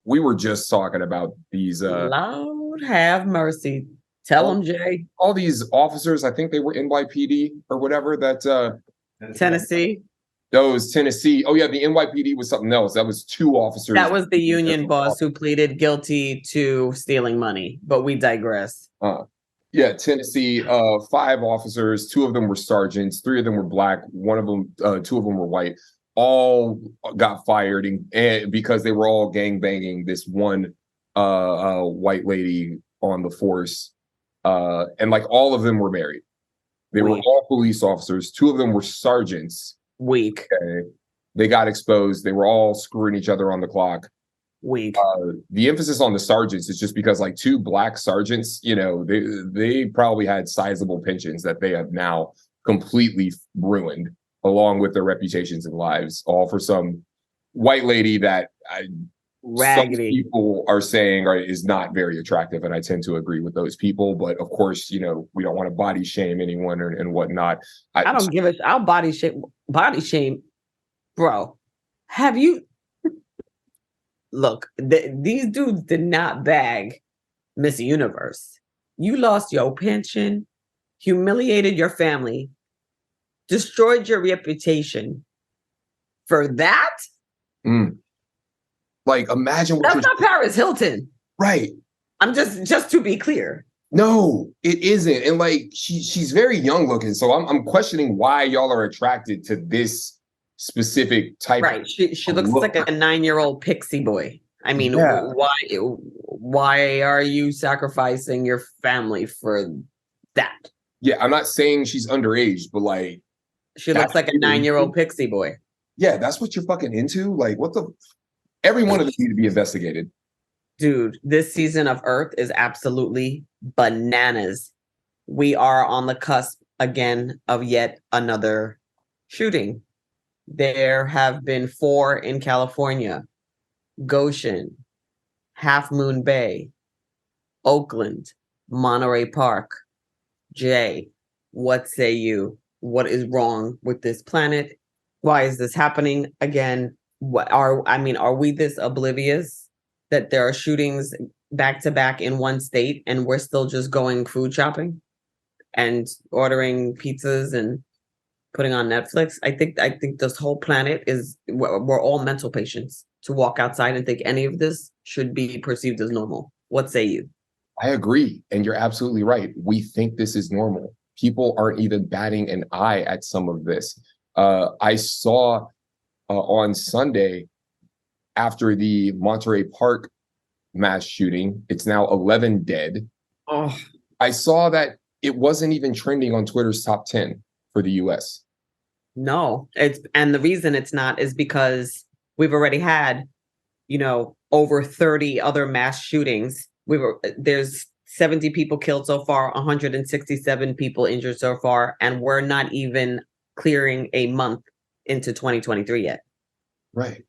we were just talking about these Lord have mercy. Tell them, Jay. all these officers. I think they were NYPD or whatever. That Tennessee. those Tennessee. Oh yeah, the NYPD was something else. That was two officers. That was the union boss who pleaded guilty to stealing money. But we digress. Yeah, Tennessee. 5 officers. 2 of them were sergeants. 3 of them were black. 1 of them, 2 of them were white. All got fired and because they were all gang banging this one white lady on the force. And like all of them were married. They were all police officers. 2 of them were sergeants. Weak. Okay. They got exposed. They were all screwing each other on the clock. Weak. The emphasis on the sergeants is just because like 2 black sergeants, you know, they probably had sizable pensions that they have now completely ruined, along with their reputations and lives, all for some white lady that some people are saying is not very attractive, and I tend to agree with those people. But of course, you know, we don't want to body shame anyone and whatnot. I don't give a. I'll body shame, bro. Have you? Look, these dudes did not bag Miss Universe. You lost your pension, humiliated your family, destroyed your reputation for that? Like, imagine what that's not Paris Hilton. Right. I'm just to be clear. No, it isn't. And like she's very young looking. So I'm questioning why y'all are attracted to this specific type. Right. She looks like a 9-year-old pixie boy. I mean, why are you sacrificing your family for that? Yeah, I'm not saying she's underage, but like she looks like a 9-year-old pixie boy. Yeah, that's what you're fucking into. Like, what the? Every one of them need to be investigated. Dude, this season of Earth is absolutely bananas. We are on the cusp again of yet another shooting. There have been 4 in California, Goshen, Half Moon Bay, Oakland, Monterey Park. Jay, what say you? What is wrong with this planet? Why is this happening again? Are we this oblivious that there are shootings back to back in one state and we're still just going food shopping and ordering pizzas and putting on Netflix? I think this whole planet we're all mental patients to walk outside and think any of this should be perceived as normal. What say you? I agree. And you're absolutely right. We think this is normal. People aren't even batting an eye at some of this. I saw on Sunday, after the Monterey Park mass shooting, it's now 11 dead. Oh. I saw that it wasn't even trending on Twitter's top 10 for the US. No, and the reason it's not is because we've already had, over 30 other mass shootings. There's 70 people killed so far, 167 people injured so far, and we're not even clearing a month into 2023 yet. Right.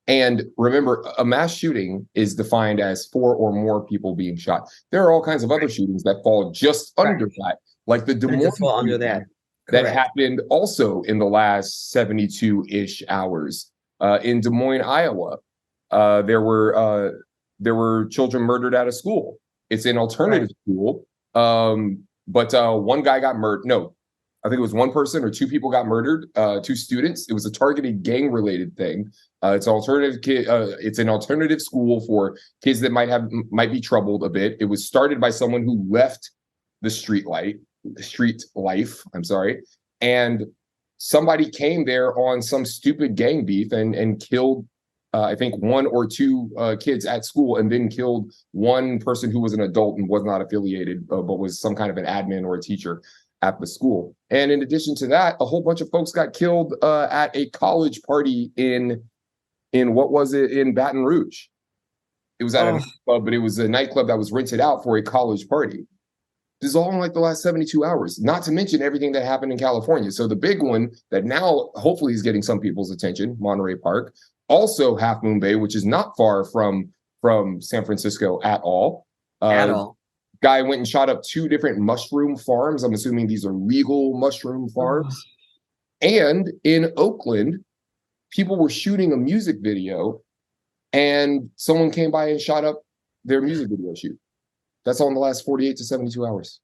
And remember, a mass shooting is defined as 4 or more people being shot. There are all kinds of other shootings that fall just under that, like the Des Moines fall under that. That happened also in the last 72-ish hours. In Des Moines, Iowa, there were children murdered at a school. It's an alternative school, but one guy got murdered. No, I think it was 1 person or 2 people got murdered. 2 students. It was a targeted gang-related thing. It's an alternative school for kids that might be troubled a bit. It was started by someone who left the street life. I'm sorry, and somebody came there on some stupid gang beef and killed. I think 1 or 2 kids at school, and then killed 1 person who was an adult and was not affiliated, but was some kind of an admin or a teacher at the school. And in addition to that, a whole bunch of folks got killed at a college party in what was it, in Baton Rouge. It was at a nightclub, but it was a nightclub that was rented out for a college party. This is all in like the last 72 hours, not to mention everything that happened in California. So the big one that now hopefully is getting some people's attention, Monterey Park, also Half Moon Bay, which is not far from San Francisco at all. Guy went and shot up 2 different mushroom farms. I'm assuming these are legal mushroom farms. And in Oakland, people were shooting a music video and someone came by and shot up their music video shoot. That's all in the last 48 to 72 hours.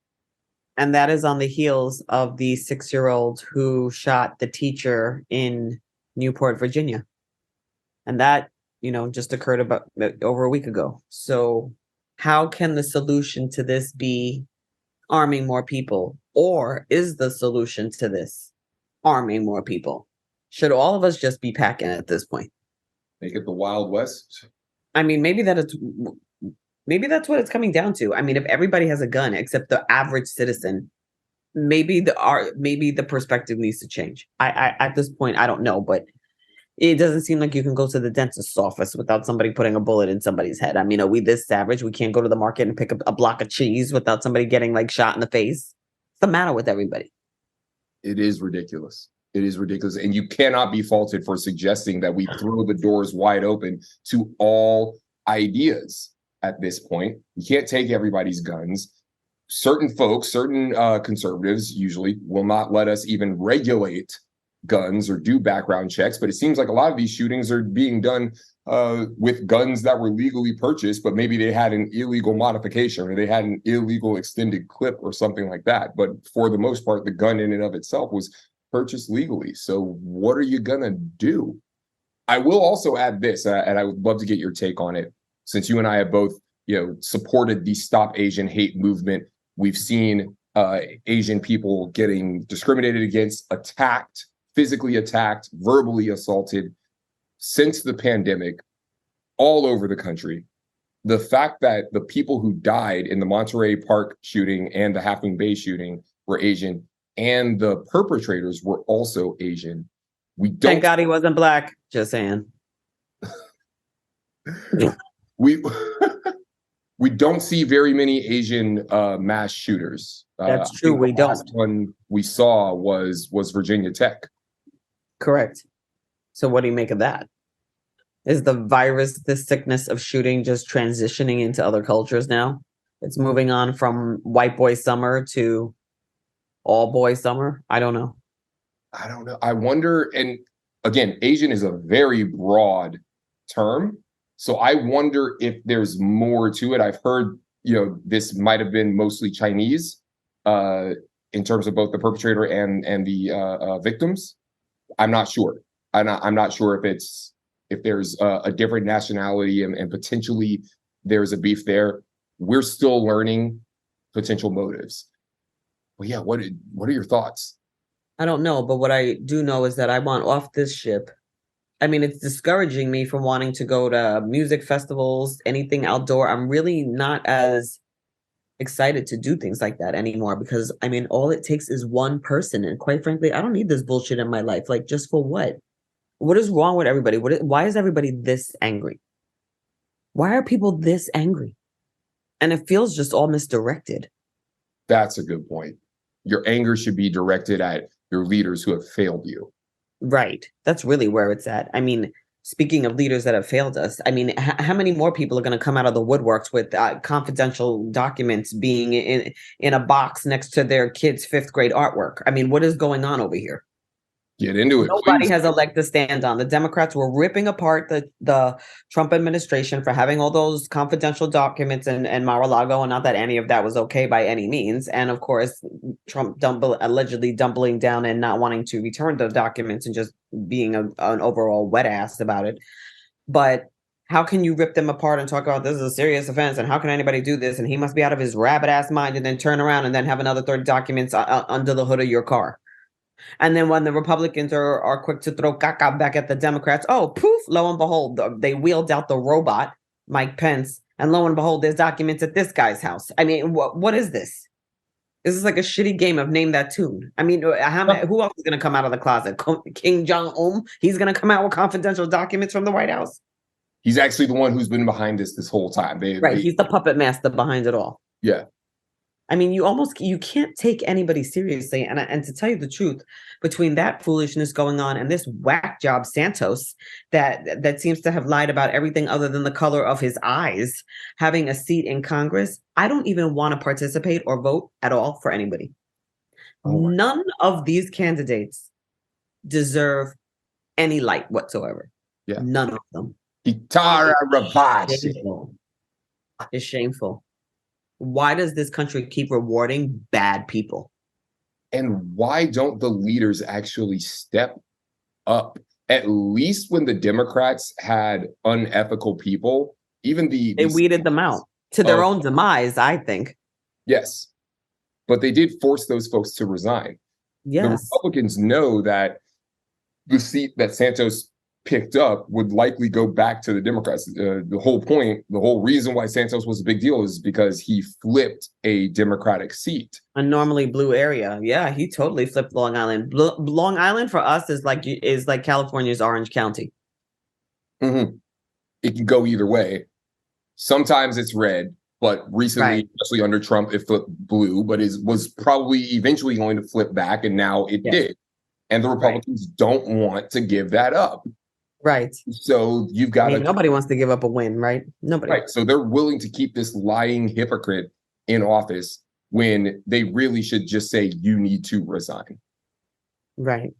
And that is on the heels of the 6-year-old who shot the teacher in Newport, Virginia. And that, just occurred about over a week ago. So how can the solution to this be arming more people? Or is the solution to this arming more people? Should all of us just be packing at this point? Make it the Wild West. I mean, maybe that's what it's coming down to. I mean, if everybody has a gun except the average citizen, maybe the perspective needs to change. I at this point, I don't know, but it doesn't seem like you can go to the dentist's office without somebody putting a bullet in somebody's head. I mean, are we this savage? We can't go to the market and pick up a block of cheese without somebody getting like shot in the face. What's the matter with everybody? It is ridiculous. It is ridiculous. And you cannot be faulted for suggesting that we throw the doors wide open to all ideas at this point. We can't take everybody's guns. Certain folks, certain conservatives usually will not let us even regulate guns or do background checks, but it seems like a lot of these shootings are being done with guns that were legally purchased, but maybe they had an illegal modification or they had an illegal extended clip or something like that. But for the most part, the gun in and of itself was purchased legally. So what are you gonna do? I will also add this, and I would love to get your take on it, since you and I have both, supported the Stop Asian Hate movement. We've seen Asian people getting discriminated against, attacked, physically attacked, verbally assaulted since the pandemic all over the country. The fact that the people who died in the Monterey Park shooting and the Half Moon Bay shooting were Asian, and the perpetrators were also Asian. We don't. Thank God he wasn't black. Just saying. we we don't see very many Asian mass shooters. That's true. We the don't. last one we saw was Virginia Tech. Correct. So what do you make of that? Is the virus, the sickness of shooting, just transitioning into other cultures now? It's moving on from white boy summer to all boy summer. I don't know. I wonder, and again, Asian is a very broad term. So I wonder if there's more to it. I've heard, this might have been mostly Chinese in terms of both the perpetrator and the victims. I'm not sure. I'm not sure if there's a different nationality and potentially there's a beef there. We're still learning potential motives. Well, yeah, what are your thoughts? I don't know, but what I do know is that I want off this ship. I mean, it's discouraging me from wanting to go to music festivals, anything outdoor. I'm really not as excited to do things like that anymore because, I mean, all it takes is one person. And quite frankly, I don't need this bullshit in my life. Like, just for what? What is wrong with everybody? Why is everybody this angry? Why are people this angry? And it feels just all misdirected. That's a good point. Your anger should be directed at your leaders who have failed you. Right. That's really where it's at. I mean, speaking of leaders that have failed us, I mean, how many more people are going to come out of the woodworks with confidential documents being in a box next to their kids' 5th grade artwork? I mean, what is going on over here? Get into it. Nobody please. has a leg to stand on. The Democrats were ripping apart the Trump administration for having all those confidential documents and Mar-a-Lago, and not that any of that was okay by any means. And of course, Trump allegedly doubling down and not wanting to return the documents and just being an overall wet ass about it. But how can you rip them apart and talk about this is a serious offense and how can anybody do this? And he must be out of his rabbit ass mind, and then turn around and then have another 30 documents under the hood of your car. And then when the Republicans are quick to throw caca back at the Democrats, oh, poof, lo and behold, they wheeled out the robot, Mike Pence, and lo and behold, there's documents at this guy's house. I mean, what is this? This is like a shitty game of name that tune. I mean, who else is going to come out of the closet? King Jong-un? He's going to come out with confidential documents from the White House? He's actually the one who's been behind this whole time. He's the puppet master behind it all. Yeah. I mean, you can't take anybody seriously. And to tell you the truth, between that foolishness going on and this whack job Santos that seems to have lied about everything other than the color of his eyes, having a seat in Congress, I don't even want to participate or vote at all for anybody. Oh, none of these candidates deserve any light whatsoever. Yeah. None of them. Kitara Rabashi. Shameful. It's shameful. Why does this country keep rewarding bad people? And why don't the leaders actually step up? At least when the Democrats had unethical people, even They weeded them out to their own demise, I think. Yes, but they did force those folks to resign. The Yes. Republicans know that the seat that Santos picked up would likely go back to the Democrats. The whole point, the whole reason why Santos was a big deal is because he flipped a Democratic seat. A normally blue area. Yeah, he totally flipped Long Island. Long Island for us is like California's Orange County. Mm-hmm. It can go either way. Sometimes it's red, but recently, Right. especially under Trump, it flipped blue, but it was probably eventually going to flip back, and now it did. And the Republicans don't want to give that up. Right. So you've got to. Nobody wants to give up a win, right? Nobody. Right. So they're willing to keep this lying hypocrite in office when they really should just say, you need to resign. Right.